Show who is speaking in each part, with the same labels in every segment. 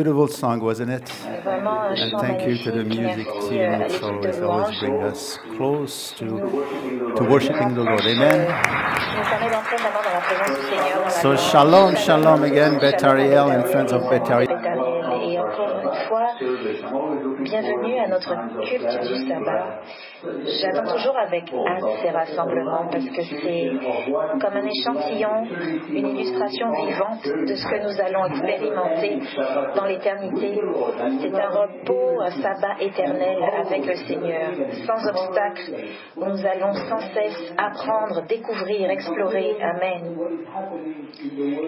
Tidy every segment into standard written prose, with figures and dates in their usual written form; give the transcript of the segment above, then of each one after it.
Speaker 1: beautiful song, wasn't it?
Speaker 2: C'est vraiment un
Speaker 1: And
Speaker 2: chant
Speaker 1: thank you to the
Speaker 2: magnifique.
Speaker 1: music
Speaker 2: Merci
Speaker 1: team.
Speaker 2: à
Speaker 1: It's
Speaker 2: l'équipe de
Speaker 1: always
Speaker 2: louange
Speaker 1: bring us close to
Speaker 2: nous
Speaker 1: worshiping the Lord. Amen.
Speaker 2: qui nous permet d'entrer vraiment dans la présence du Seigneur, dans la
Speaker 1: So
Speaker 2: louange.
Speaker 1: shalom, shalom again, Beth
Speaker 2: Shalom à
Speaker 1: Ariel and
Speaker 2: Beth
Speaker 1: friends of Beth
Speaker 2: Ariel,
Speaker 1: Ariel.
Speaker 2: Beth Ariel. Et encore une fois, bienvenue à notre culte du sabbat. J'attends toujours avec hâte ces rassemblements parce que c'est comme un échantillon, une illustration vivante de ce que nous allons expérimenter dans l'éternité. C'est un repos, un sabbat éternel avec le Seigneur, sans obstacle, où nous allons sans cesse apprendre, découvrir, explorer. Amen.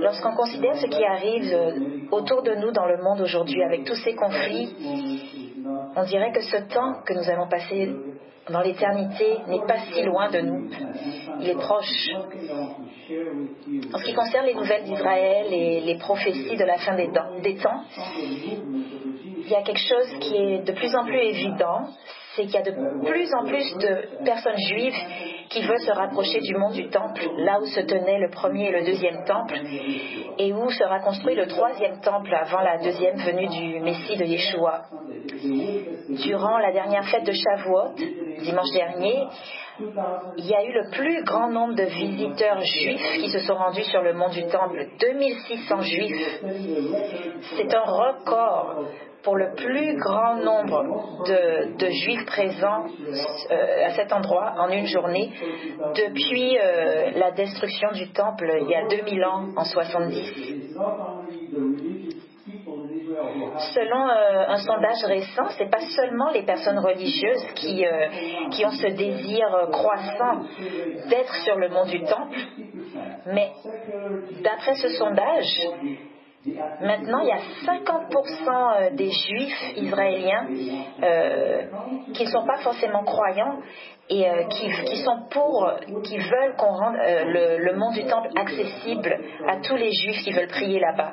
Speaker 2: Lorsqu'on considère ce qui arrive autour de nous dans le monde aujourd'hui, avec tous ces conflits, on dirait que ce temps que nous allons passer dans l'éternité n'est pas si loin de nous. Il est proche. En ce qui concerne les nouvelles d'Israël et les prophéties de la fin des temps, il y a quelque chose qui est de plus en plus évident, c'est qu'il y a de plus en plus de personnes juives qui veulent se rapprocher du mont du Temple, là où se tenaient le premier et le deuxième temple, et où sera construit le troisième temple avant la deuxième venue du Messie de Yeshua. Durant la dernière fête de Shavuot, dimanche dernier, il y a eu le plus grand nombre de visiteurs juifs qui se sont rendus sur le mont du Temple, 2600 juifs. C'est un record pour le plus grand nombre de juifs présents à cet endroit en une journée depuis la destruction du temple il y a 2000 ans en 70. Selon un sondage récent, ce n'est pas seulement les personnes religieuses qui ont ce désir croissant d'être sur le mont du Temple, mais d'après ce sondage, maintenant, il y a 50% des juifs israéliens qui ne sont pas forcément croyants et qui veulent qu'on rende le mont du Temple accessible à tous les juifs qui veulent prier là-bas.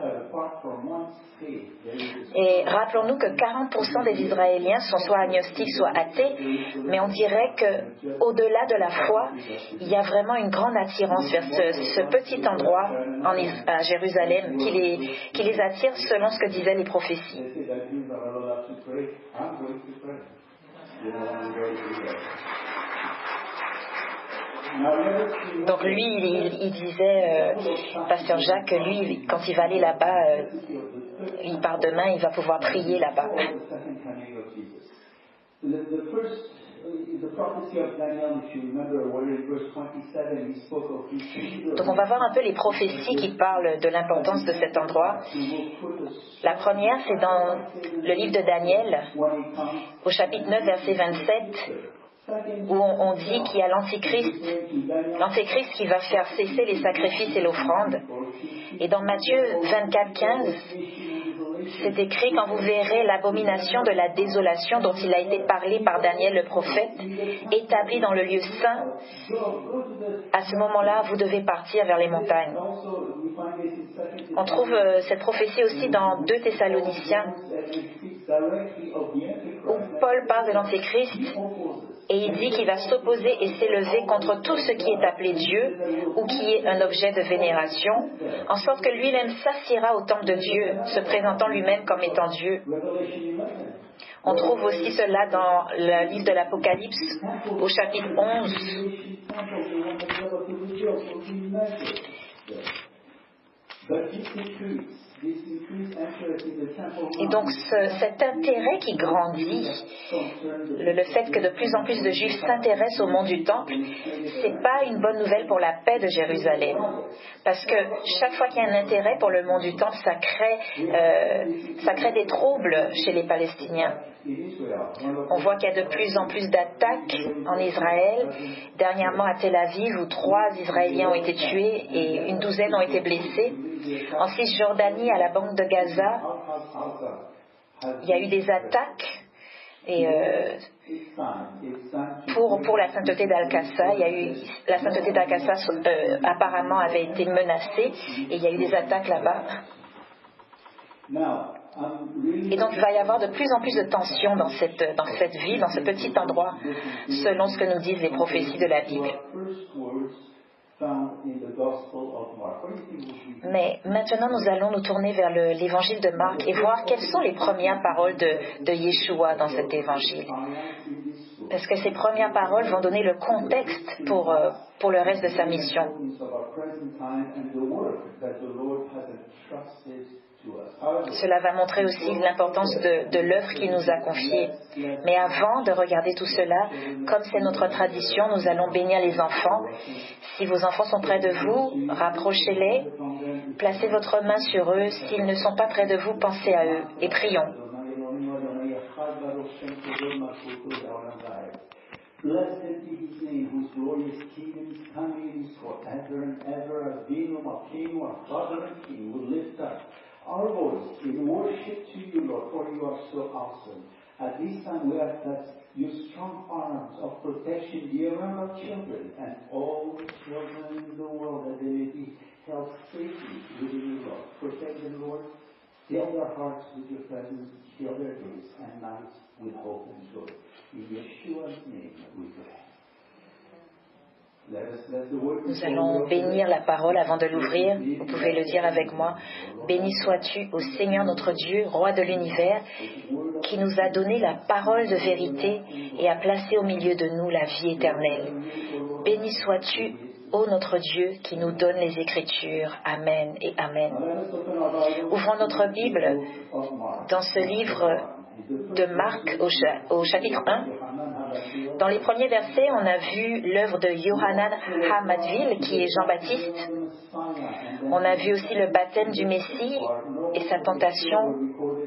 Speaker 2: Et rappelons-nous que 40% des Israéliens sont soit agnostiques, soit athées, mais on dirait qu'au-delà de la foi, il y a vraiment une grande attirance vers ce petit endroit à Jérusalem qui les attire selon ce que disaient les prophéties. Donc lui, il disait, Pasteur Jacques, que lui, quand il va aller là-bas, il part demain, il va pouvoir prier là-bas. Donc on va voir un peu les prophéties qui parlent de l'importance de cet endroit. La première, c'est dans le livre de Daniel, au chapitre 9, verset 27, où on dit qu'il y a l'antéchrist qui va faire cesser les sacrifices et l'offrande. Et dans Matthieu 24, 15, c'est écrit: quand vous verrez l'abomination de la désolation dont il a été parlé par Daniel le prophète, établie dans le lieu saint, à ce moment-là, vous devez partir vers les montagnes. On trouve cette prophétie aussi dans 2 Thessaloniciens, où Paul parle de l'Antéchrist et il dit qu'il va s'opposer et s'élever contre tout ce qui est appelé Dieu ou qui est un objet de vénération, en sorte que lui-même s'assiera au temple de Dieu, se présentant lui-même comme étant Dieu. On trouve aussi cela dans le livre de l'Apocalypse, au chapitre 11. Et donc cet intérêt qui grandit, le fait que de plus en plus de Juifs s'intéressent au mont du Temple, c'est pas une bonne nouvelle pour la paix de Jérusalem. Parce que chaque fois qu'il y a un intérêt pour le mont du Temple, ça crée des troubles chez les Palestiniens. On voit qu'il y a de plus en plus d'attaques en Israël. Dernièrement à Tel Aviv, où 3 Israéliens ont été tués et une douzaine ont été blessés. En Cisjordanie, à la bande de Gaza, il y a eu des attaques et pour la sainteté d'Al-Aqsa, la sainteté d'Al-Aqsa apparemment avait été menacée et il y a eu des attaques là-bas. Et donc il va y avoir de plus en plus de tensions dans cette ville, dans ce petit endroit, selon ce que nous disent les prophéties de la Bible. Mais maintenant, nous allons nous tourner vers l'évangile de Marc et voir quelles sont les premières paroles de Yeshua dans cet évangile. Parce que ces premières paroles vont donner le contexte pour le reste de sa mission. Cela va montrer aussi l'importance de l'œuvre qu'il nous a confiée. Mais avant de regarder tout cela, comme c'est notre tradition, nous allons bénir les enfants. Si vos enfants sont près de vous, rapprochez-les, placez votre main sur eux. S'ils ne sont pas près de vous, pensez à eux et prions.
Speaker 3: Blessed be his name, whose glorious kingdom is coming is forever and ever, as Venum, our King, our Father and King, will lift up our voice in worship to you, Lord, for you are so awesome. At this time, we ask that your strong arms of protection be around our children and all the children in the world, that they may be held safely within you, Lord. Protect them, Lord. Fill their hearts with your presence, fill their days and nights with hope and joy. In Yeshua's name we pray.
Speaker 2: Nous allons bénir la parole avant de l'ouvrir. Vous pouvez le dire avec moi. Béni sois-tu au Seigneur notre Dieu, roi de l'univers, qui nous a donné la parole de vérité et a placé au milieu de nous la vie éternelle. Béni sois-tu, ô notre Dieu, qui nous donne les Écritures. Amen et Amen. Ouvrons notre Bible dans ce livre de Marc au chapitre 1. Dans les premiers versets, on a vu l'œuvre de Yohanan HaMatvil, qui est Jean-Baptiste. On a vu aussi le baptême du Messie et sa tentation.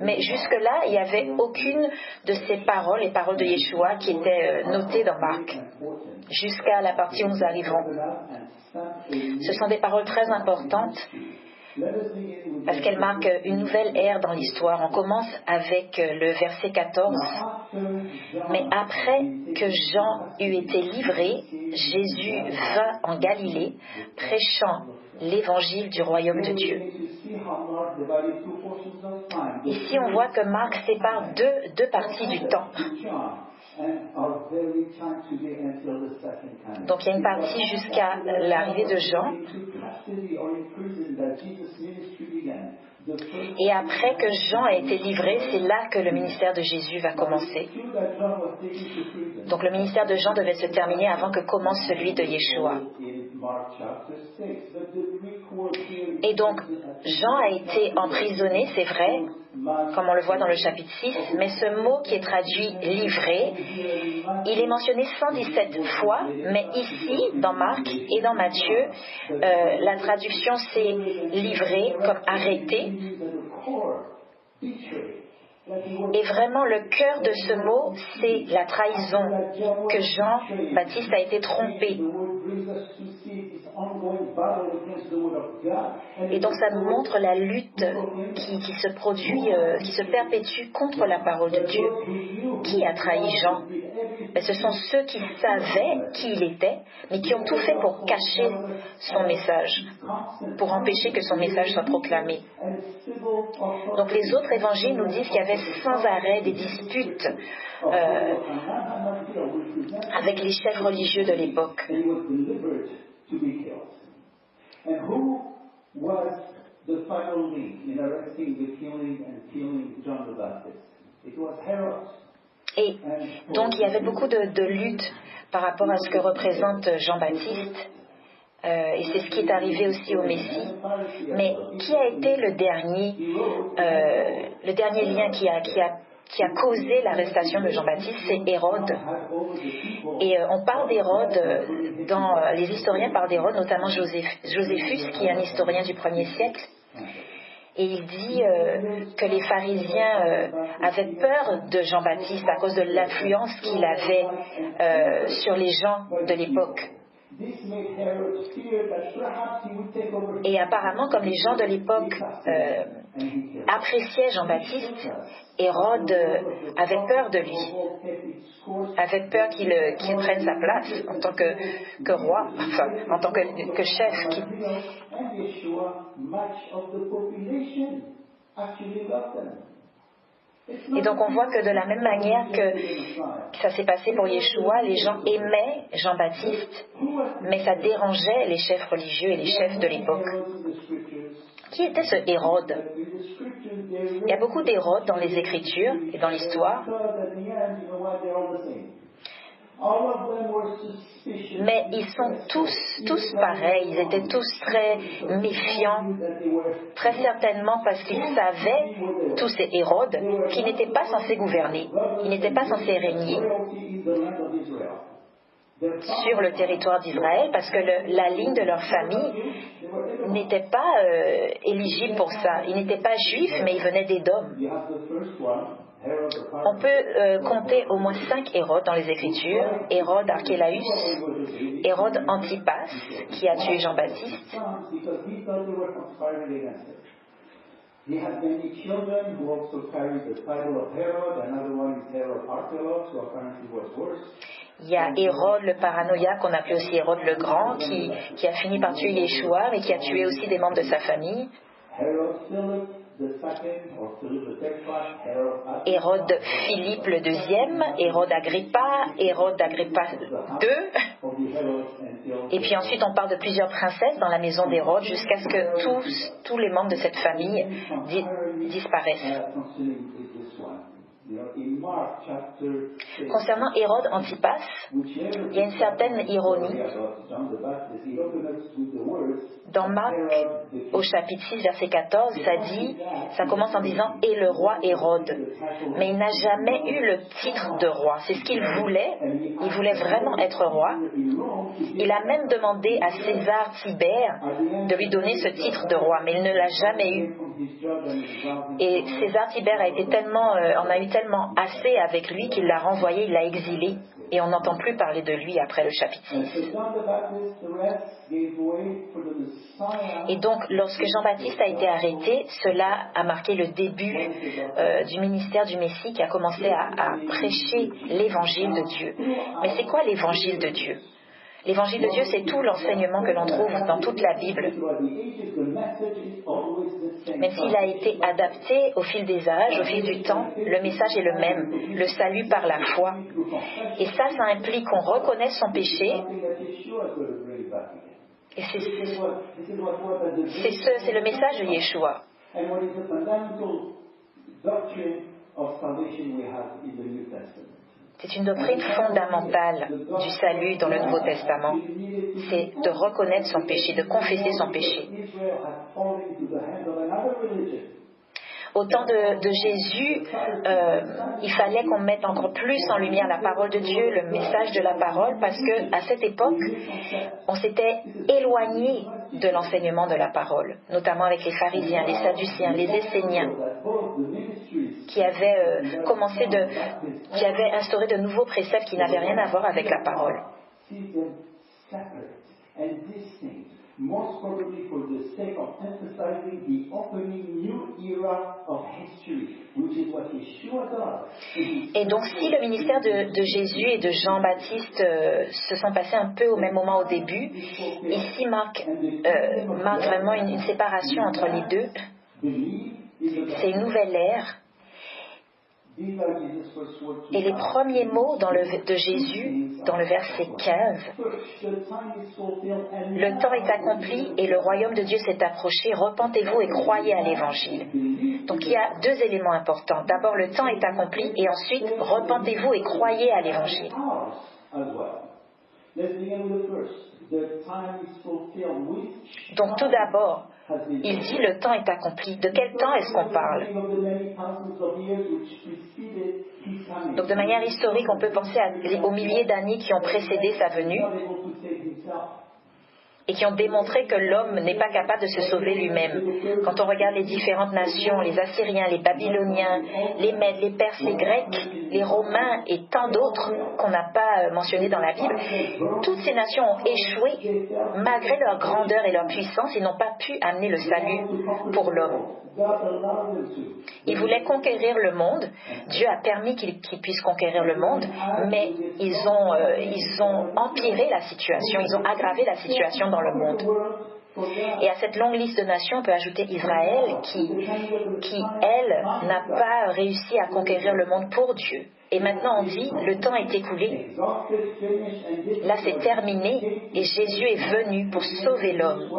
Speaker 2: Mais jusque-là, il n'y avait aucune de ces paroles, les paroles de Yeshua, qui étaient notées dans Marc, jusqu'à la partie où nous arriverons. Ce sont des paroles très importantes, parce qu'elle marque une nouvelle ère dans l'histoire. On commence avec le verset 14. Mais après que Jean eut été livré, Jésus vint en Galilée, prêchant l'évangile du royaume de Dieu. Ici, on voit que Marc sépare deux parties du temps. Donc il y a une partie jusqu'à l'arrivée de Jean, et après que Jean a été livré, c'est là que le ministère de Jésus va commencer. Donc le ministère de Jean devait se terminer avant que commence celui de Yeshua. Et donc Jean a été emprisonné, c'est vrai, comme on le voit dans le chapitre 6, mais ce mot qui est traduit « livré », il est mentionné 117 fois, mais ici, dans Marc et dans Matthieu, la traduction c'est « livré » comme « arrêté ». Et vraiment, le cœur de ce mot, c'est la trahison, que Jean-Baptiste a été trompé. Et donc ça nous montre la lutte qui se produit, qui se perpétue contre la parole de Dieu. Qui a trahi Jean? Ce sont ceux qui savaient qui il était, mais qui ont tout fait pour cacher son message, pour empêcher que son message soit proclamé. Donc les autres évangiles nous disent qu'il y avait sans arrêt des disputes avec les chefs religieux de l'époque. Et donc il y avait beaucoup de luttes par rapport à ce que représente Jean-Baptiste, et c'est ce qui est arrivé aussi au Messie. Mais qui a été le dernier lien qui a causé l'arrestation de Jean-Baptiste? C'est Hérode. Et on parle d'Hérode, les historiens parlent d'Hérode, notamment Joséphus, qui est un historien du 1er siècle. Et il dit que les pharisiens avaient peur de Jean-Baptiste à cause de l'influence qu'il avait sur les gens de l'époque. Et apparemment, comme les gens de l'époque appréciaient Jean-Baptiste, Hérode avait peur de lui, avait peur qu'il prenne sa place en tant que roi, enfin, en tant que chef. Et donc on voit que de la même manière que ça s'est passé pour Yeshua, les gens aimaient Jean-Baptiste, mais ça dérangeait les chefs religieux et les chefs de l'époque. Qui était ce Hérode? Il y a beaucoup d'Hérodes dans les Écritures et dans l'histoire, mais ils sont tous pareils, ils étaient tous très méfiants, très certainement parce qu'ils savaient, tous ces Hérodes, qu'ils n'étaient pas censés gouverner, ils n'étaient pas censés régner sur le territoire d'Israël parce que la ligne de leur famille n'était pas éligible pour ça. Ils n'étaient pas juifs, mais ils venaient d'Édom. On peut compter au moins 5 Hérodes dans les Écritures. Hérode Archélaüs, Hérode Antipas, qui a tué Jean-Baptiste.
Speaker 3: He had many children who also carried the title of Herod. Another one is Herod Archelaus, who apparently was worse.
Speaker 2: Il y a Hérode le paranoïaque, qu'on appelait aussi Hérode le Grand, qui a fini par tuer Yeshua, mais qui a tué aussi des membres de sa famille. Hérode Philippe le deuxième, Hérode Agrippa II. Et puis ensuite on parle de plusieurs princesses dans la maison d'Hérode jusqu'à ce que tous les membres de cette famille disparaissent. Concernant Hérode Antipas, il y a une certaine ironie. Dans Marc, au chapitre 6, verset 14, ça commence en disant « Et le roi Hérode ». Mais il n'a jamais eu le titre de roi. C'est ce qu'il voulait. Il voulait vraiment être roi. Il a même demandé à César Tibère de lui donner ce titre de roi, mais il ne l'a jamais eu. Et César Tibère en a eu tellement assez avec lui qu'il l'a renvoyé, il l'a exilé. Et on n'entend plus parler de lui après le chapitre 6. Et donc, lorsque Jean-Baptiste a été arrêté, cela a marqué le début du ministère du Messie qui a commencé à prêcher l'évangile de Dieu. Mais c'est quoi l'évangile de Dieu? L'évangile de Dieu, c'est tout l'enseignement que l'on trouve dans toute la Bible. Même s'il a été adapté au fil des âges, au fil du temps, le message est le même, le salut par la foi. Et ça implique qu'on reconnaisse son péché. Et c'est le message de Yeshua. C'est une doctrine fondamentale du salut dans le Nouveau Testament. C'est de reconnaître son péché, de confesser son péché. Au temps de Jésus, il fallait qu'on mette encore plus en lumière la parole de Dieu, le message de la parole, parce qu'à cette époque, on s'était éloigné de l'enseignement de la parole, notamment avec les pharisiens, les sadducéens, les esséniens, qui avaient qui avaient instauré de nouveaux préceptes qui n'avaient rien à voir avec la parole. Et donc si le ministère de Jésus et de Jean-Baptiste se sont passés un peu au même moment au début, ici marque vraiment une séparation entre les deux. C'est une nouvelle ère. Et les premiers mots de Jésus, dans le verset 15, « Le temps est accompli et le royaume de Dieu s'est approché, repentez-vous et croyez à l'Évangile. » Donc il y a deux éléments importants. D'abord, le temps est accompli et ensuite, repentez-vous et croyez à l'Évangile. Donc tout d'abord, il dit le temps est accompli. De quel temps est-ce qu'on parle? Donc de manière historique, on peut penser aux milliers d'années qui ont précédé sa venue et qui ont démontré que l'homme n'est pas capable de se sauver lui-même. Quand on regarde les différentes nations, les Assyriens, les Babyloniens, les Mèdes, les Perses, les Grecs, les Romains et tant d'autres qu'on n'a pas mentionnés dans la Bible, toutes ces nations ont échoué. Malgré leur grandeur et leur puissance, ils n'ont pas pu amener le salut pour l'homme. Ils voulaient conquérir le monde. Dieu a permis qu'ils puissent conquérir le monde, mais ils ont empiré la situation, ils ont aggravé la situation dans le monde. Et à cette longue liste de nations, on peut ajouter Israël qui elle, n'a pas réussi à conquérir le monde pour Dieu. Et maintenant on dit, le temps est écoulé. Là c'est terminé et Jésus est venu pour sauver l'homme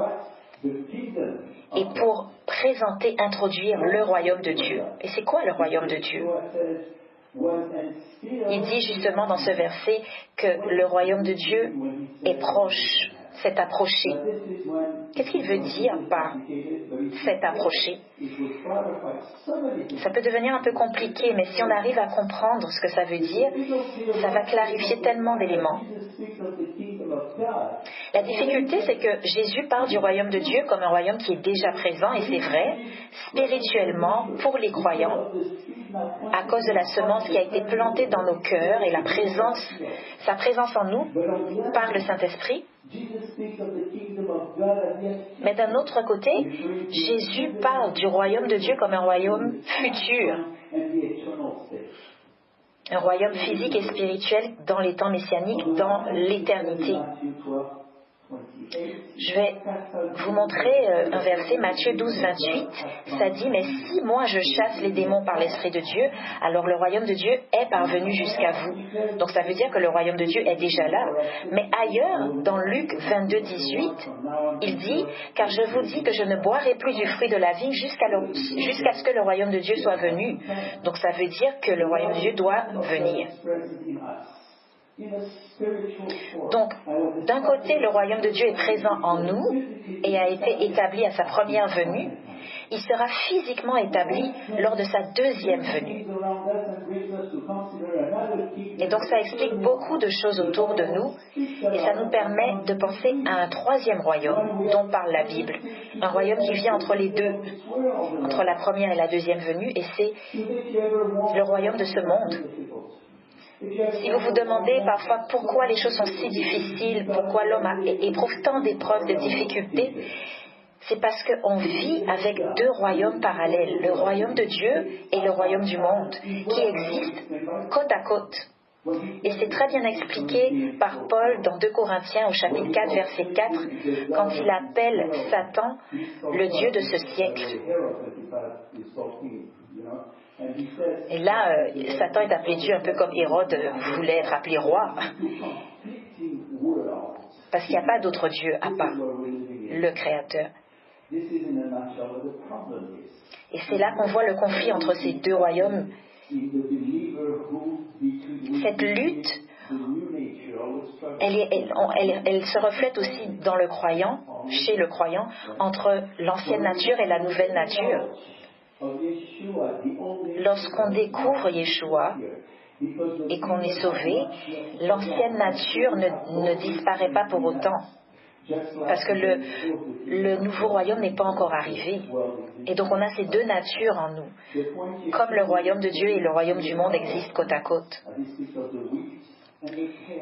Speaker 2: et pour présenter, introduire le royaume de Dieu. Et c'est quoi le royaume de Dieu? Il dit justement dans ce verset que le royaume de Dieu est proche, s'est approché. Qu'est-ce qu'il veut dire par s'est approché? Ça peut devenir un peu compliqué, mais si on arrive à comprendre ce que ça veut dire, ça va clarifier tellement d'éléments. La difficulté, c'est que Jésus parle du royaume de Dieu comme un royaume qui est déjà présent, et c'est vrai, spirituellement, pour les croyants, à cause de la semence qui a été plantée dans nos cœurs et sa présence en nous par le Saint-Esprit. Mais d'un autre côté, Jésus parle du royaume de Dieu comme un royaume futur, un royaume physique et spirituel dans les temps messianiques, dans l'éternité. Je vais vous montrer un verset, Matthieu 12, 28. Ça dit, « Mais si moi je chasse les démons par l'Esprit de Dieu, alors le royaume de Dieu est parvenu jusqu'à vous. » Donc ça veut dire que le royaume de Dieu est déjà là. Mais ailleurs, dans Luc 22, 18, il dit, « Car je vous dis que je ne boirai plus du fruit de la vigne jusqu'à ce que le royaume de Dieu soit venu. » Donc ça veut dire que le royaume de Dieu doit venir. Donc, d'un côté, le royaume de Dieu est présent en nous et a été établi à sa première venue. Il sera physiquement établi lors de sa deuxième venue. Et donc, ça explique beaucoup de choses autour de nous et ça nous permet de penser à un troisième royaume dont parle la Bible. Un royaume qui vient entre les deux, entre la première et la deuxième venue, et c'est le royaume de ce monde. Si vous vous demandez parfois pourquoi les choses sont si difficiles, pourquoi l'homme éprouve tant d'épreuves, de difficultés, c'est parce qu'on vit avec deux royaumes parallèles, le royaume de Dieu et le royaume du monde, qui existent côte à côte. Et c'est très bien expliqué par Paul dans 2 Corinthiens au chapitre 4, verset 4, quand il appelle Satan le Dieu de ce siècle. Et là, Satan est appelé Dieu un peu comme Hérode voulait être appelé roi. Parce qu'il n'y a pas d'autre Dieu à part le Créateur. Et c'est là qu'on voit le conflit entre ces deux royaumes. Cette lutte, elle se reflète aussi dans le croyant, chez le croyant, entre l'ancienne nature et la nouvelle nature. Lorsqu'on découvre Yeshua et qu'on est sauvé, l'ancienne nature ne disparaît pas pour autant. Parce que le nouveau royaume n'est pas encore arrivé. Et donc on a ces deux natures en nous. Comme le royaume de Dieu et le royaume du monde existent côte à côte.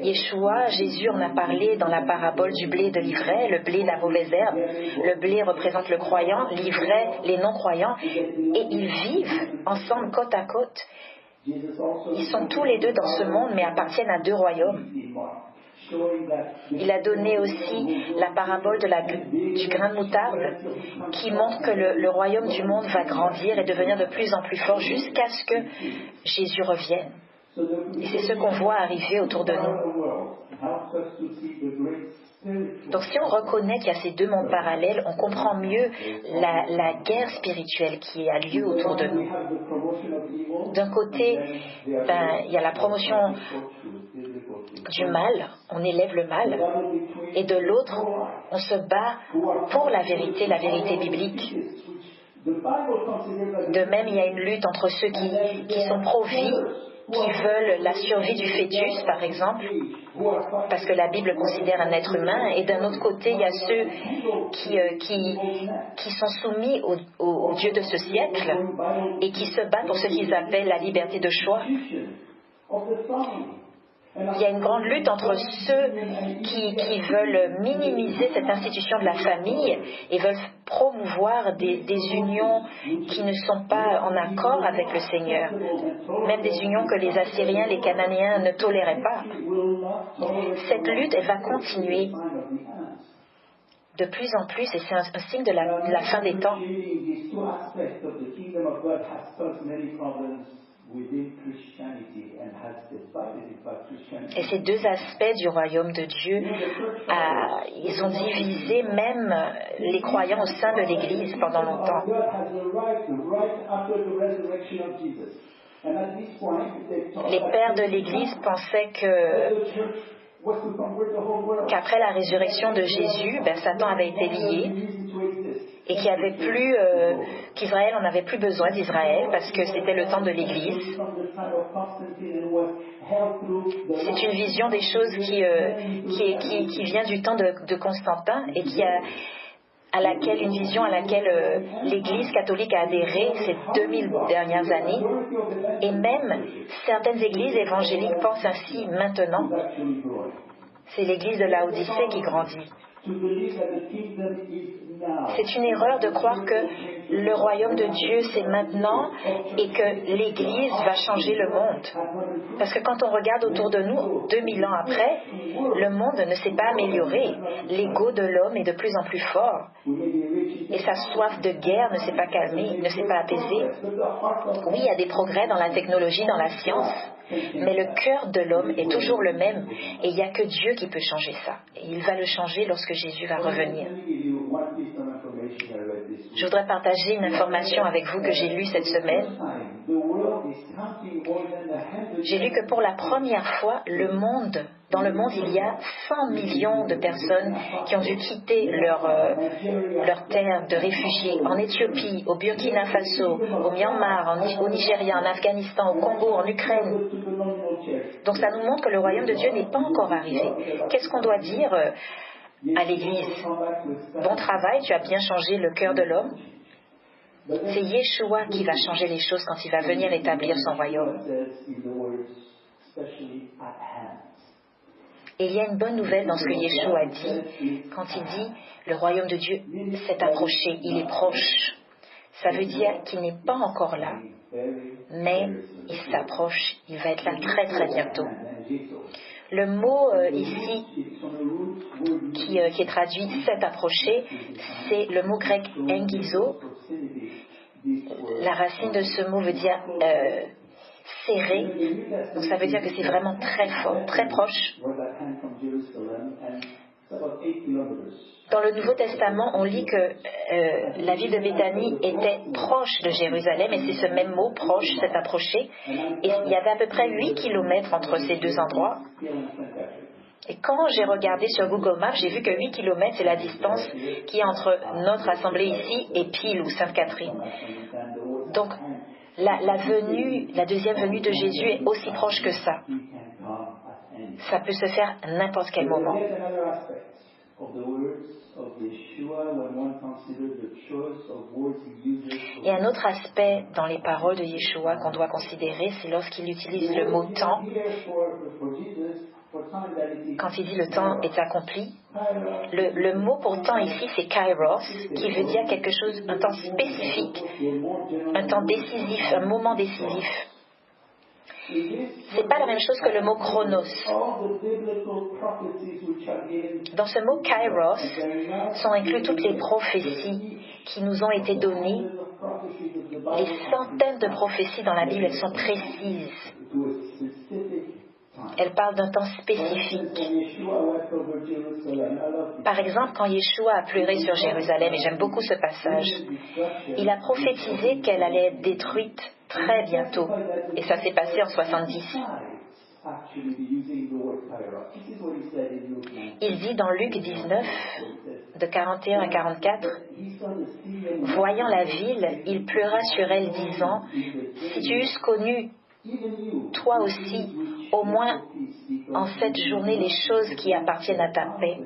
Speaker 2: Yeshua, Jésus en a parlé dans la parabole du blé et de l'ivraie, le blé la mauvaise herbe. Le blé représente le croyant, l'ivraie les non-croyants, et ils vivent ensemble côte à côte. Ils sont tous les deux dans ce monde, mais appartiennent à deux royaumes. Il a donné aussi la parabole du grain de moutarde qui montre que le royaume du monde va grandir et devenir de plus en plus fort jusqu'à ce que Jésus revienne. Et c'est ce qu'on voit arriver autour de nous. Donc si on reconnaît qu'il y a ces deux mondes parallèles, on comprend mieux la guerre spirituelle qui a lieu autour de nous. D'un côté, il y a la promotion du mal, on élève le mal, et de l'autre, on se bat pour la vérité biblique. De même, il y a une lutte entre ceux qui sont pro-vie, qui veulent la survie du fœtus, par exemple, parce que la Bible considère un être humain, et d'un autre côté, il y a ceux qui sont soumis au Dieu de ce siècle et qui se battent pour ce qu'ils appellent la liberté de choix. Il y a une grande lutte entre ceux qui veulent minimiser cette institution de la famille et veulent promouvoir des unions qui ne sont pas en accord avec le Seigneur, même des unions que les Assyriens, les Cananéens ne toléraient pas. Cette lutte, elle va continuer. de plus en plus, et c'est un signe de la fin des temps.
Speaker 3: These two aspects of the kingdom of God has caused many problems within Christianity and has divided in fact Christianity.
Speaker 2: Et ces deux aspects du royaume de Dieu, ils ont divisé même les croyants au sein de l'Église pendant longtemps.
Speaker 3: God has arrived right after the resurrection of Jesus. And at this point, they thought
Speaker 2: Les pères de l'Église pensaient
Speaker 3: the church was to convert the whole world.
Speaker 2: qu'après la résurrection de Jésus, Satan avait été lié et qu'Israël n'en avait plus besoin d'Israël parce que c'était le temps de l'Église. C'est une vision des choses qui vient du temps de Constantin et une vision à laquelle l'Église catholique a adhéré ces 2000 dernières années. Et même certaines églises évangéliques pensent ainsi maintenant. C'est l'église de Laodicée qui grandit. C'est une erreur de croire que le royaume de Dieu c'est maintenant et que l'Église va changer le monde. Parce que quand on regarde autour de nous, 2000 ans après, le monde ne s'est pas amélioré. L'ego de l'homme est de plus en plus fort. Et sa soif de guerre ne s'est pas calmée, ne s'est pas apaisée. Oui, il y a des progrès dans la technologie, dans la science, mais le cœur de l'homme est toujours le même. Et il n'y a que Dieu qui peut changer ça. Et il va le changer lorsque Jésus va revenir. Je voudrais partager une information avec vous que j'ai lue cette semaine. J'ai lu que pour la première fois, dans le monde, il y a 100 millions de personnes qui ont dû quitter leur terre de réfugiés en Éthiopie, au Burkina Faso, au Myanmar, au Nigeria, en Afghanistan, au Congo, en Ukraine. Donc ça nous montre que le royaume de Dieu n'est pas encore arrivé. Qu'est-ce qu'on doit dire à l'Église? Bon travail, tu as bien changé le cœur de l'homme. C'est Yeshua qui va changer les choses quand il va venir établir son royaume. Et il y a une bonne nouvelle dans ce que Yeshua dit quand il dit le royaume de Dieu s'est approché, il est proche. Ça veut dire qu'il n'est pas encore là, mais il s'approche, il va être là très très bientôt. Le mot ici qui est traduit s'est approché, c'est le mot grec engizo. La racine de ce mot veut dire serré, donc ça veut dire que c'est vraiment très fort, très proche. Dans le Nouveau Testament, on lit que la ville de Béthanie était proche de Jérusalem, et c'est ce même mot, proche, s'est approché, et il y avait à peu près 8 kilomètres entre ces deux endroits. Et quand j'ai regardé sur Google Maps, j'ai vu que 8 kilomètres, c'est la distance qui est entre notre assemblée ici et Peel ou Sainte-Catherine. Donc, la deuxième venue de Jésus est aussi proche que ça. Ça peut se faire à n'importe quel moment. Et un autre aspect dans les paroles de Yeshua qu'on doit considérer, c'est lorsqu'il utilise le mot temps. Quand il dit le temps est accompli, le mot pour temps ici c'est kairos, qui veut dire quelque chose, un temps spécifique, un temps décisif, un moment décisif. C'est pas la même chose que le mot chronos. Dans ce mot kairos sont inclus toutes les prophéties qui nous ont été données. Les centaines de prophéties dans la Bible, elles sont précises. Elle parle d'un temps spécifique. Par exemple, quand Yeshua a pleuré sur Jérusalem, et j'aime beaucoup ce passage, il a prophétisé qu'elle allait être détruite très bientôt. Et ça s'est passé en 70. Il dit dans Luc 19, de 41 à 44, « Voyant la ville, il pleura sur elle, disant, « Si tu eusses connu, toi aussi, au moins en cette journée, les choses qui appartiennent à ta paix,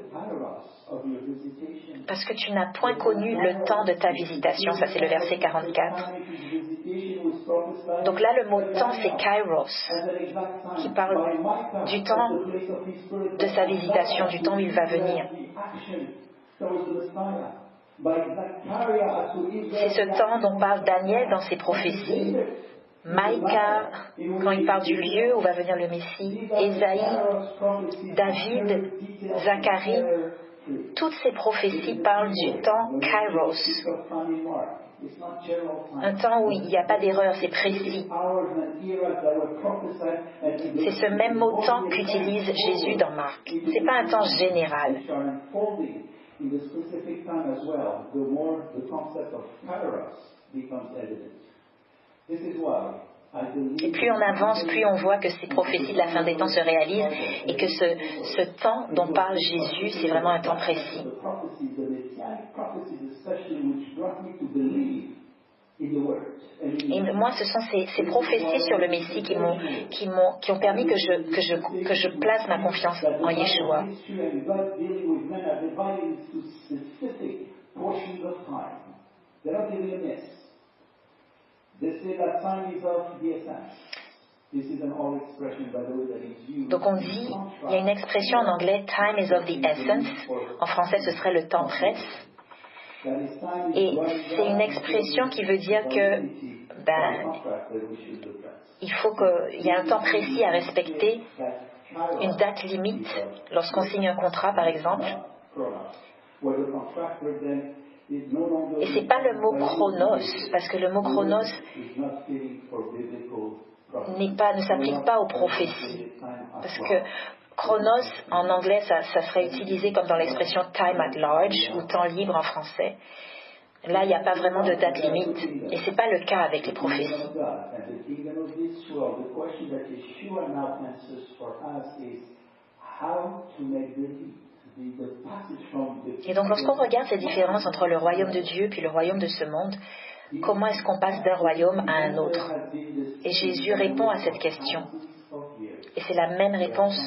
Speaker 2: parce que tu n'as point connu le temps de ta visitation. » Ça, c'est le verset 44. Donc là, le mot temps, c'est kairos, qui parle du temps de sa visitation, du temps où il va venir. C'est ce temps dont parle Daniel dans ses prophéties, Maïka, quand il parle du lieu où va venir le Messie, Ésaïe, David, Zacharie, toutes ces prophéties parlent du temps Kairos, un temps où il n'y a pas d'erreur, c'est précis. C'est ce même mot temps qu'utilise Jésus dans Marc. Ce n'est pas un temps général. Et plus on avance, plus on voit que ces prophéties de la fin des temps se réalisent et que ce temps dont parle Jésus, c'est vraiment un temps précis. Et moi, ce sont ces prophéties sur le Messie qui ont permis que je place ma confiance en Yeshua. Donc on dit, il y a une expression en anglais, time is of the essence. En français, ce serait le temps presse. Et c'est une expression qui veut dire que il y a un temps précis à respecter, une date limite lorsqu'on signe un contrat, par exemple. Et c'est pas le mot chronos, parce que le mot chronos ne s'applique pas aux prophéties. Parce que chronos, en anglais, ça serait utilisé comme dans l'expression time at large, ou temps libre en français. Là, il n'y a pas vraiment de date limite. Et ce n'est pas le cas avec les prophéties. Et donc, lorsqu'on regarde ces différences entre le royaume de Dieu puis le royaume de ce monde, comment est-ce qu'on passe d'un royaume à un autre? Et Jésus répond à cette question. Et c'est la même réponse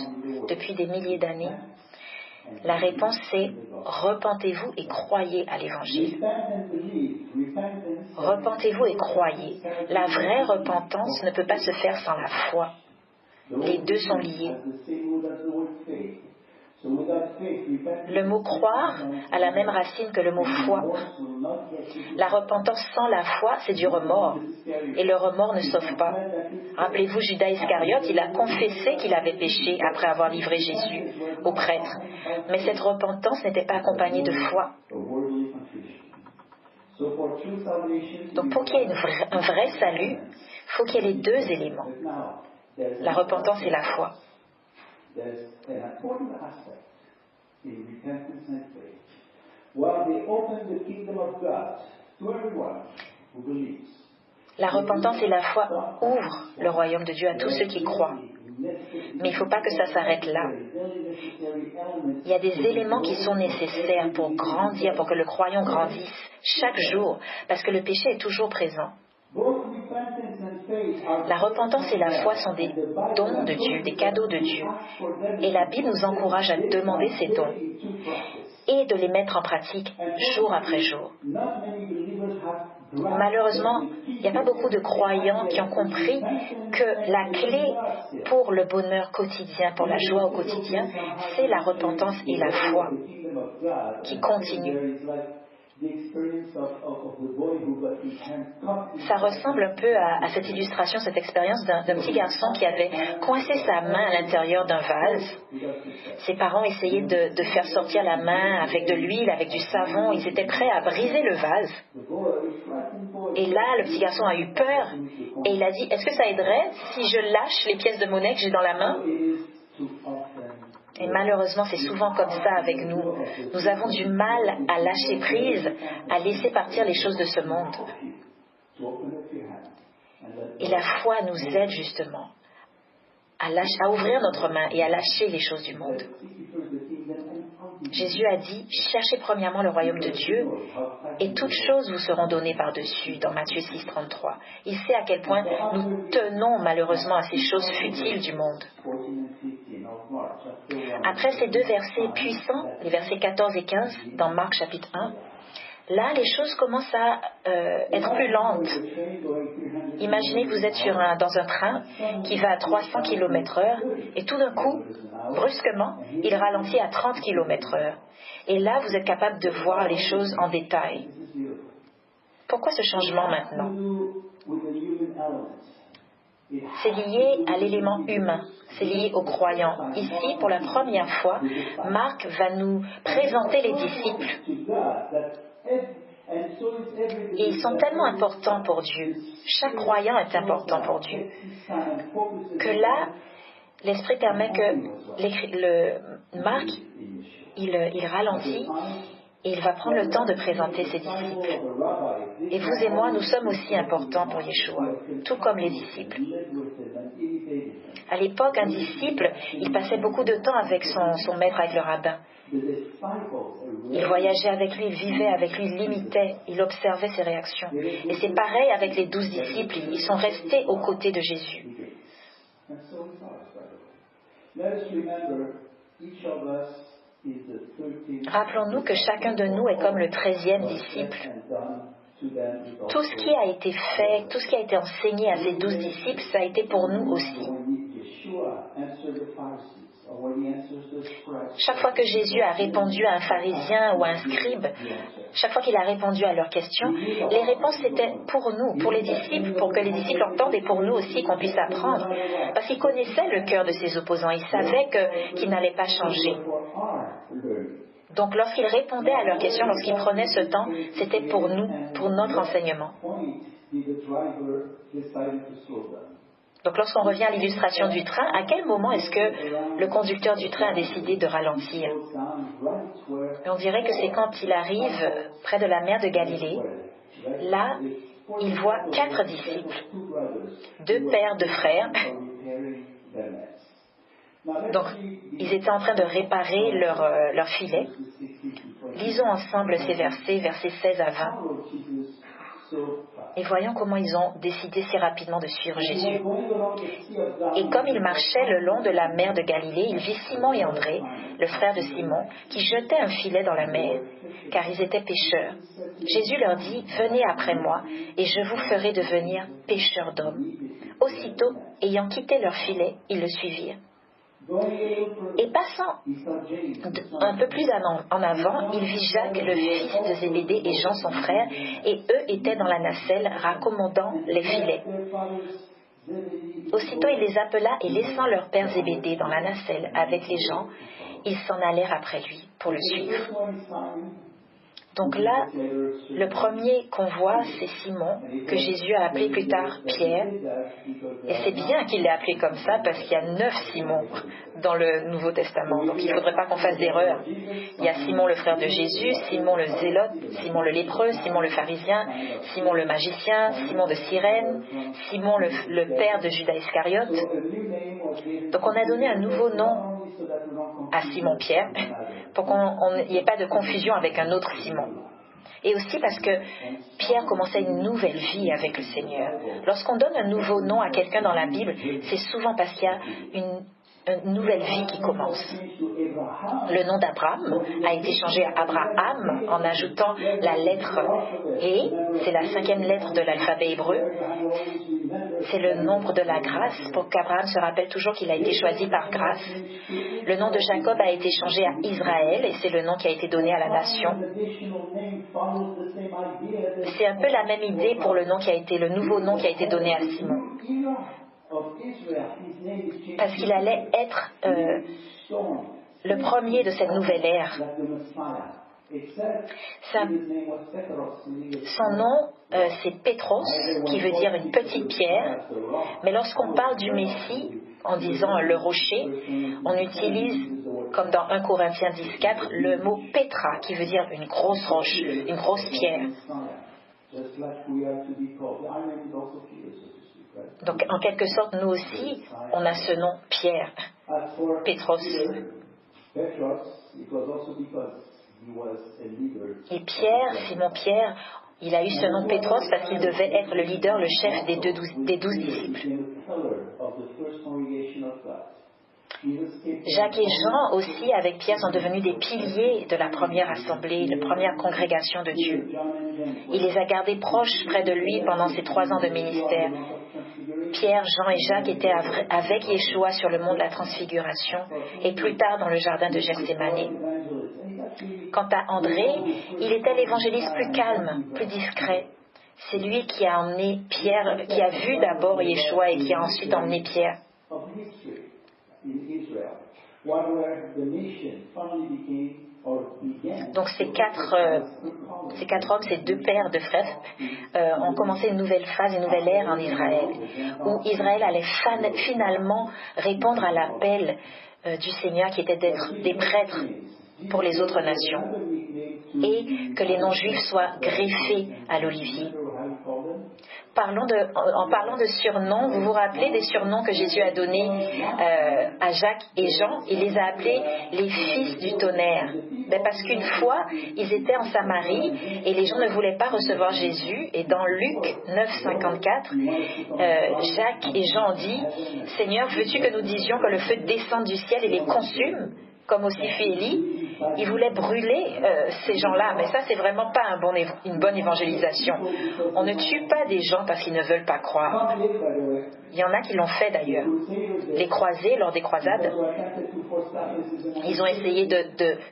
Speaker 2: depuis des milliers d'années. La réponse, c'est « Repentez-vous et croyez à l'Évangile ». Repentez-vous et croyez. La vraie repentance ne peut pas se faire sans la foi. Les deux sont liés. Le mot croire a la même racine que le mot foi. La repentance sans la foi, c'est du remords. Et le remords ne sauve pas. Rappelez-vous, Judas Iscariote, il a confessé qu'il avait péché après avoir livré Jésus au prêtre. Mais cette repentance n'était pas accompagnée de foi. Donc pour qu'il y ait un vrai salut, il faut qu'il y ait les deux éléments. La repentance et la foi. La repentance et la foi ouvrent le royaume de Dieu à tous ceux qui croient. Mais il ne faut pas que ça s'arrête là. Il y a des éléments qui sont nécessaires pour grandir, pour que le croyant grandisse chaque jour, parce que le péché est toujours présent. La repentance et la foi sont des dons de Dieu, des cadeaux de Dieu. Et la Bible nous encourage à demander ces dons et de les mettre en pratique jour après jour. Malheureusement, il n'y a pas beaucoup de croyants qui ont compris que la clé pour le bonheur quotidien, pour la joie au quotidien, c'est la repentance et la foi qui continuent. Ça ressemble un peu à cette illustration, cette expérience d'un petit garçon qui avait coincé sa main à l'intérieur d'un vase. Ses parents essayaient de faire sortir la main avec de l'huile, avec du savon. Ils étaient prêts à briser le vase. Et là, le petit garçon a eu peur et il a dit, est-ce que ça aiderait si je lâche les pièces de monnaie que j'ai dans la main? Et malheureusement, c'est souvent comme ça avec nous. Nous avons du mal à lâcher prise, à laisser partir les choses de ce monde. Et la foi nous aide justement à ouvrir notre main et à lâcher les choses du monde. Jésus a dit, cherchez premièrement le royaume de Dieu et toutes choses vous seront données par-dessus, dans Matthieu 6, 33. Il sait à quel point nous tenons malheureusement à ces choses futiles du monde. Après ces deux versets puissants, les versets 14 et 15, dans Marc chapitre 1, là, les choses commencent à être plus lentes. Imaginez que vous êtes dans un train qui va à 300 km/h et tout d'un coup, brusquement, il ralentit à 30 km/h. Et là, vous êtes capable de voir les choses en détail. Pourquoi ce changement maintenant? c'est lié à l'élément humain, c'est lié aux croyants. Ici, pour la première fois, Marc va nous présenter les disciples. Et ils sont tellement importants pour Dieu. Chaque croyant est important pour Dieu. Que là, l'Esprit permet que Marc, il ralentit et il va prendre le temps de présenter ses disciples. Et vous et moi, nous sommes aussi importants pour Yeshua, tout comme les disciples. À l'époque, un disciple, il passait beaucoup de temps avec son maître, avec le rabbin. Il voyageait avec lui, il vivait avec lui, il l'imitait, il observait ses réactions. Et c'est pareil avec les 12 disciples, ils sont restés aux côtés de Jésus. Rappelons-nous que chacun de nous est comme le 13e disciple. Tout ce qui a été fait, tout ce qui a été enseigné à ces 12 disciples, ça a été pour nous aussi. Chaque fois que Jésus a répondu à un pharisien ou à un scribe, chaque fois qu'il a répondu à leurs questions, les réponses étaient pour nous, pour les disciples, pour que les disciples entendent et pour nous aussi qu'on puisse apprendre. Parce qu'il connaissait le cœur de ses opposants, il savait qu'il n'allait pas changer. Donc lorsqu'il répondait à leurs questions, lorsqu'il prenait ce temps, c'était pour nous, pour notre enseignement. Donc lorsqu'on revient à l'illustration du train, à quel moment est-ce que le conducteur du train a décidé de ralentir? Et on dirait que c'est quand il arrive près de la mer de Galilée. Là, il voit 4 disciples, 2 pères de frères. Donc, ils étaient en train de réparer leur filet. Lisons ensemble ces versets 16 à 20. Et voyons comment ils ont décidé si rapidement de suivre Jésus. Et comme il marchait le long de la mer de Galilée, il vit Simon et André, le frère de Simon, qui jetaient un filet dans la mer, car ils étaient pêcheurs. Jésus leur dit, « Venez après moi, et je vous ferai devenir pêcheurs d'hommes. » Aussitôt, ayant quitté leur filet, ils le suivirent. Et passant un peu plus en avant, il vit Jacques, le fils de Zébédée, et Jean, son frère, et eux étaient dans la nacelle, raccommodant les filets. Aussitôt il les appela, et laissant leur père Zébédée dans la nacelle avec les gens, ils s'en allèrent après lui pour le suivre. Donc là, le premier qu'on voit, c'est Simon, que Jésus a appelé plus tard Pierre. Et c'est bien qu'il l'ait appelé comme ça, parce qu'il y a 9 Simons dans le Nouveau Testament. Donc il ne faudrait pas qu'on fasse d'erreur. Il y a Simon le frère de Jésus, Simon le zélote, Simon le lépreux, Simon le pharisien, Simon le magicien, Simon de Cyrène, Simon le père de Judas Iscariote. Donc on a donné un nouveau nom à Simon-Pierre, pour qu'il n'y ait pas de confusion avec un autre Simon. Et aussi parce que Pierre commençait une nouvelle vie avec le Seigneur. Lorsqu'on donne un nouveau nom à quelqu'un dans la Bible, c'est souvent parce qu'il y a une nouvelle vie qui commence. Le nom d'Abraham a été changé à Abraham en ajoutant la lettre E, c'est la 5e lettre de l'alphabet hébreu. C'est le nombre de la grâce pour qu'Abraham se rappelle toujours qu'il a été choisi par grâce. Le nom de Jacob a été changé à Israël et c'est le nom qui a été donné à la nation. C'est un peu la même idée pour le nouveau nom qui a été donné à Simon. Parce qu'il allait être le premier de cette nouvelle ère. Son nom, c'est Pétros, qui veut dire une petite pierre. Mais lorsqu'on parle du Messie, en disant le rocher, on utilise, comme dans 1 Corinthiens 10,4, le mot Pétra, qui veut dire une grosse roche, une grosse pierre. Donc, en quelque sorte, nous aussi, on a ce nom Pierre, Pétros. Et Pierre, Simon-Pierre, il a eu ce nom Pétros parce qu'il devait être le leader, le chef des 12 disciples. Jacques et Jean aussi, avec Pierre, sont devenus des piliers de la première assemblée, la première congrégation de Dieu. Il les a gardés proches près de lui pendant ses 3 ans de ministère. Pierre, Jean et Jacques étaient avec Yeshua sur le mont de la Transfiguration et plus tard dans le jardin de Gethsémani. Quant à André, il était l'évangéliste plus calme, plus discret. C'est lui qui a emmené Pierre, qui a vu d'abord Yeshua et qui a ensuite emmené Pierre.
Speaker 3: of history in Israel. Where the nation finally became or began.
Speaker 2: Donc ces quatre hommes, ces deux pères de frères, ont commencé une nouvelle phase, une nouvelle ère en Israël, où Israël allait finalement répondre à l'appel du Seigneur qui était d'être des prêtres pour les autres nations et que les non-juifs soient greffés à l'olivier. En parlant de surnoms, vous vous rappelez des surnoms que Jésus a donnés à Jacques et Jean? Il les a appelés les fils du tonnerre. Parce qu'une fois, ils étaient en Samarie et les gens ne voulaient pas recevoir Jésus. Et dans Luc 9, 54, Jacques et Jean ont dit « Seigneur, veux-tu que nous disions que le feu descende du ciel et les consume ?» Comme aussi fit Élie, ils voulaient brûler ces gens-là, mais ça c'est vraiment pas une bonne évangélisation. On ne tue pas des gens parce qu'ils ne veulent pas croire. Il y en a qui l'ont fait d'ailleurs. Les croisés, lors des croisades, ils ont essayé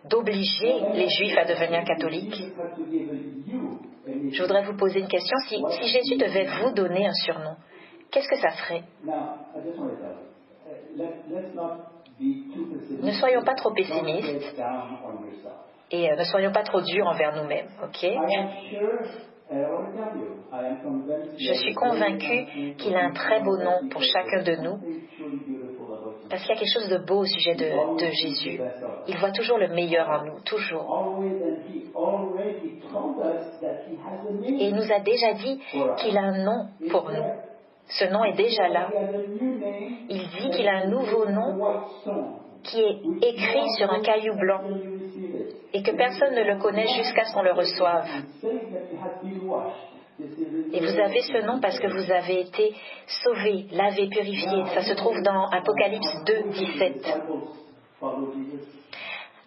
Speaker 2: d'obliger les Juifs à devenir catholiques. Je voudrais vous poser une question. Si Jésus devait vous donner un surnom, qu'est-ce que ça serait? Ne soyons pas trop pessimistes et ne soyons pas trop durs envers nous-mêmes, ok? Je suis convaincu qu'il a un très beau nom pour chacun de nous parce qu'il y a quelque chose de beau au sujet de Jésus. Il voit toujours le meilleur en nous, toujours. Et il nous a déjà dit qu'il a un nom pour nous. Ce nom est déjà là. Il dit qu'il a un nouveau nom qui est écrit sur un caillou blanc et que personne ne le connaît jusqu'à ce qu'on le reçoive. Et vous avez ce nom parce que vous avez été sauvés, lavés, purifiés. Ça se trouve dans Apocalypse 2, 17.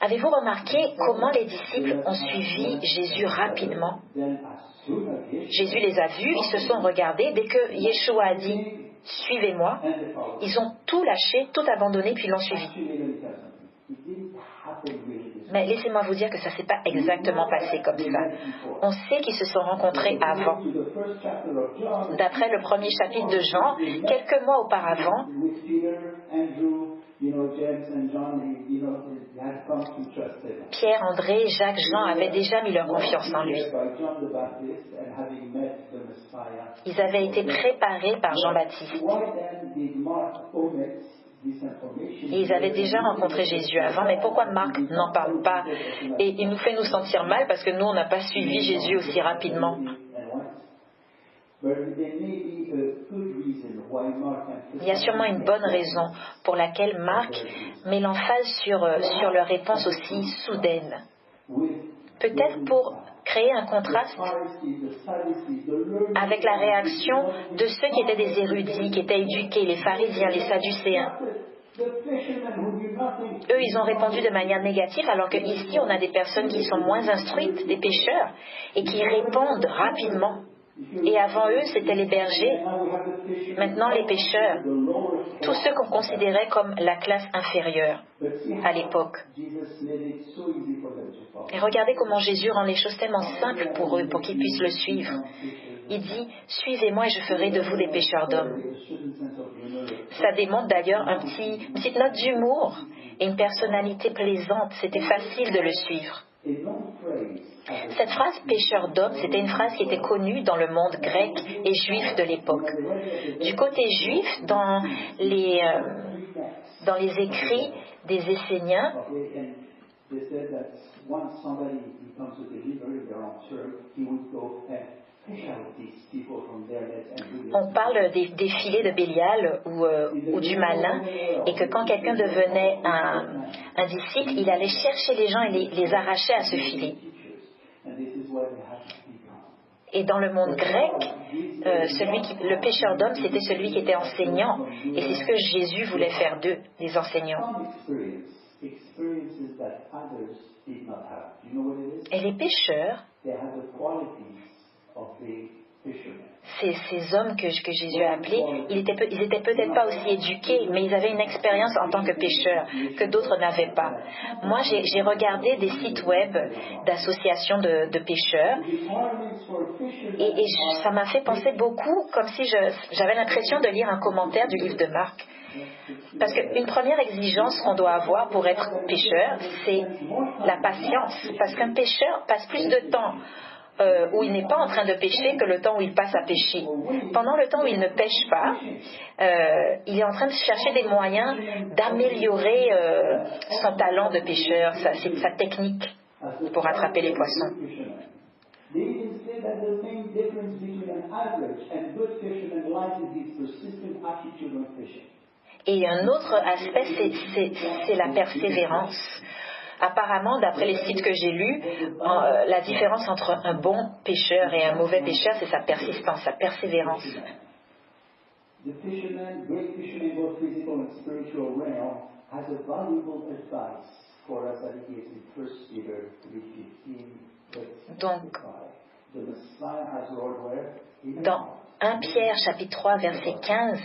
Speaker 2: Avez-vous remarqué comment les disciples ont suivi Jésus rapidement? Jésus les a vus, ils se sont regardés. Dès que Yeshua a dit « Suivez-moi », ils ont tout lâché, tout abandonné, puis l'ont suivi. Mais laissez-moi vous dire que ça ne s'est pas exactement passé comme ça. On sait qu'ils se sont rencontrés avant. D'après le premier chapitre de Jean, quelques mois auparavant, Pierre, André, Jacques, Jean avaient déjà mis leur confiance en lui. Ils avaient été préparés par Jean-Baptiste. Et ils avaient déjà rencontré Jésus avant, mais pourquoi Marc n'en parle pas? Et il nous fait nous sentir mal parce que nous, on n'a pas suivi Jésus aussi rapidement. Il y a sûrement une bonne raison pour laquelle Marc met l'emphase sur leur réponse aussi soudaine. Peut-être pour créer un contraste avec la réaction de ceux qui étaient des érudits, qui étaient éduqués, les pharisiens, les sadducéens. Eux, ils ont répondu de manière négative, alors qu'ici, on a des personnes qui sont moins instruites, des pécheurs, et qui répondent rapidement. Et avant eux, c'était les bergers. Maintenant, les pécheurs. Tous ceux qu'on considérait comme la classe inférieure à l'époque. Et regardez comment Jésus rend les choses tellement simples pour eux, pour qu'ils puissent le suivre. Il dit « Suivez-moi et je ferai de vous des pécheurs d'hommes ». Ça démontre d'ailleurs une petite note d'humour et une personnalité plaisante. C'était facile de le suivre. Cette phrase « pécheur d'hommes », c'était une phrase qui était connue dans le monde grec et juif de l'époque. Du côté juif, dans les écrits des Esséniens, on parle des filets de Bélial ou du malin, et que quand quelqu'un devenait un disciple, il allait chercher les gens et les arrachait à ce filet. Et dans le monde grec, le pécheur d'hommes, c'était celui qui était enseignant. Et c'est ce que Jésus voulait faire d'eux, les enseignants. Et les pécheurs Ces hommes que Jésus a appelés, ils étaient peut-être pas aussi éduqués, mais ils avaient une expérience en tant que pêcheurs que d'autres n'avaient pas. Moi, j'ai regardé des sites web d'associations de pêcheurs et ça m'a fait penser beaucoup comme si j'avais l'impression de lire un commentaire du livre de Marc. Parce qu'une première exigence qu'on doit avoir pour être pêcheur, c'est la patience. Parce qu'un pêcheur passe plus de temps où il n'est pas en train de pêcher que le temps où il passe à pêcher. Pendant le temps où il ne pêche pas, il est en train de chercher des moyens d'améliorer son talent de pêcheur, sa technique pour attraper les poissons. Et un autre aspect, c'est la persévérance. Apparemment, d'après les sites que j'ai lus, la différence entre un bon pêcheur et un mauvais pêcheur, c'est sa persistance, sa persévérance. Donc, dans 1 Pierre chapitre 3 verset 15,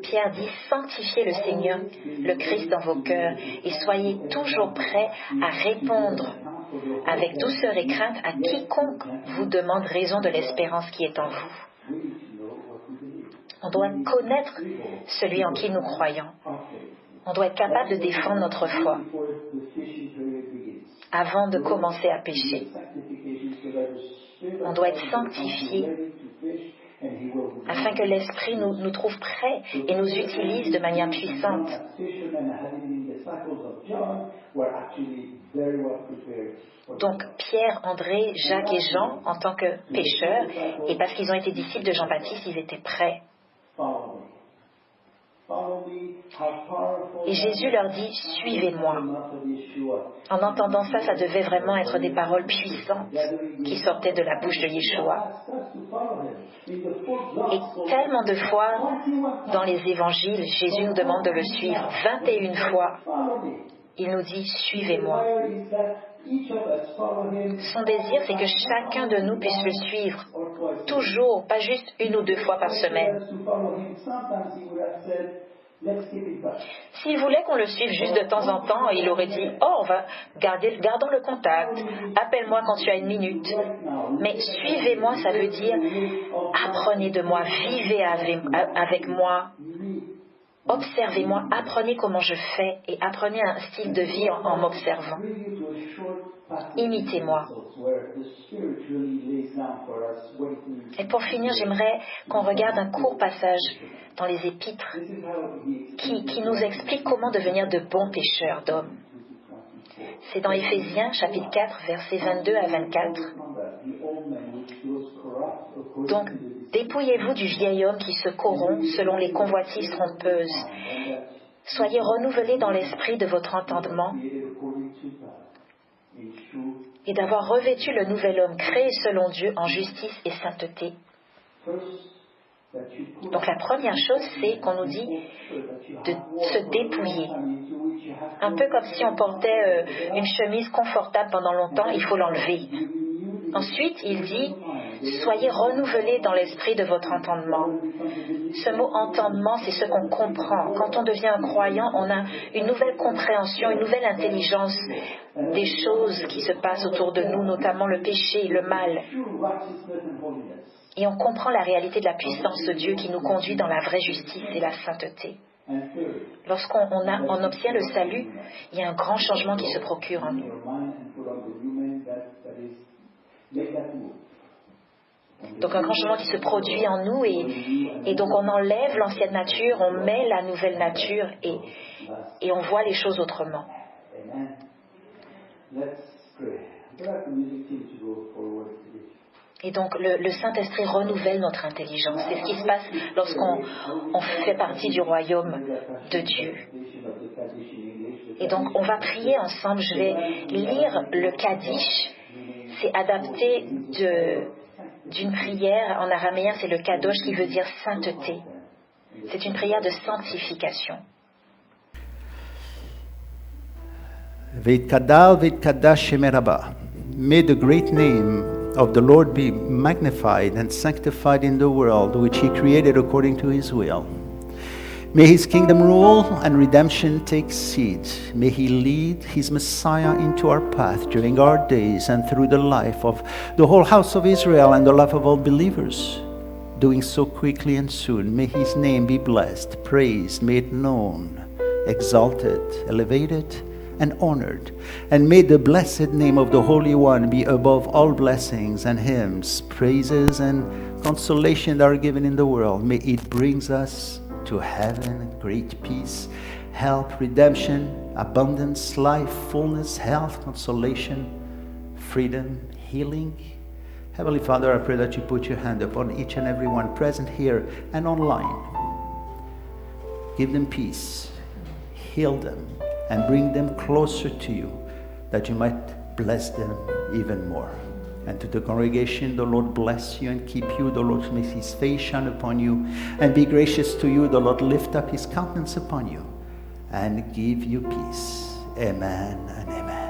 Speaker 2: Pierre dit « Sanctifiez le Seigneur, le Christ dans vos cœurs, et soyez toujours prêts à répondre avec douceur et crainte à quiconque vous demande raison de l'espérance qui est en vous. » On doit connaître celui en qui nous croyons. On doit être capable de défendre notre foi avant de commencer à pécher. On doit être sanctifié afin que l'Esprit nous trouve prêts et nous utilise de manière puissante. Donc Pierre, André, Jacques et Jean, en tant que pécheurs, et parce qu'ils ont été disciples de Jean-Baptiste, ils étaient prêts. Et Jésus leur dit « Suivez-moi ». En entendant ça, ça devait vraiment être des paroles puissantes qui sortaient de la bouche de Yeshua. Et tellement de fois, dans les évangiles, Jésus nous demande de le suivre. 21 fois, il nous dit « Suivez-moi ». Son désir, c'est que chacun de nous puisse le suivre, toujours, pas juste 1 ou 2 fois par semaine. S'il voulait qu'on le suive juste de temps en temps, il aurait dit « Oh, gardons le contact, appelle-moi quand tu as 1 minute. » Mais suivez-moi, ça veut dire apprenez de moi, vivez avec moi, observez-moi, apprenez comment je fais et apprenez un style de vie en m'observant. Imitez-moi. Et pour finir, j'aimerais qu'on regarde un court passage dans les Épîtres qui nous explique comment devenir de bons pécheurs d'hommes. C'est dans Éphésiens, chapitre 4, versets 22 à 24. Donc, dépouillez-vous du vieil homme qui se corrompt selon les convoitises trompeuses. Soyez renouvelés dans l'esprit de votre entendement et d'avoir revêtu le nouvel homme créé selon Dieu en justice et sainteté. Donc la première chose, c'est qu'on nous dit de se dépouiller. Un peu comme si on portait une chemise confortable pendant longtemps, il faut l'enlever. Ensuite, il dit « Soyez renouvelés dans l'esprit de votre entendement ». Ce mot « entendement », c'est ce qu'on comprend. Quand on devient un croyant, on a une nouvelle compréhension, une nouvelle intelligence des choses qui se passent autour de nous, notamment le péché, le mal. Et on comprend la réalité de la puissance de Dieu qui nous conduit dans la vraie justice et la sainteté. Lorsqu'on obtient le salut, il y a un grand changement qui se procure en nous. Donc un grand changement qui se produit en nous et donc on enlève l'ancienne nature, on met la nouvelle nature et on voit les choses autrement. Et donc le Saint-Esprit renouvelle notre intelligence. C'est ce qui se passe lorsqu'on fait partie du royaume de Dieu. Et donc on va prier ensemble. Je vais lire le Kaddish. C'est adapté d'une prière en araméen, c'est le Kadosh qui veut dire sainteté. C'est une prière de sanctification.
Speaker 1: Veitkadal veitkadash shemeraba. May the great name of the Lord be magnified and sanctified in the world which he created according to his will. May his kingdom rule and redemption take seed. May he lead his Messiah into our path during our days and through the life of the whole house of Israel and the life of all believers, doing so quickly and soon. May his name be blessed, praised, made known, exalted, elevated, and honored. And may the blessed name of the Holy One be above all blessings and hymns, praises, and consolation that are given in the world. May it brings us to heaven, great peace, health, redemption, abundance, life, fullness, health, consolation, freedom, healing. Heavenly Father, I pray that you put your hand upon each and every one present here and online. Give them peace, heal them, and bring them closer to you, that you might bless them even more. And to the congregation, the Lord bless you and keep you. The Lord make his face shine upon you and be gracious to you. The Lord lift up his countenance upon you and give you peace. Amen and amen.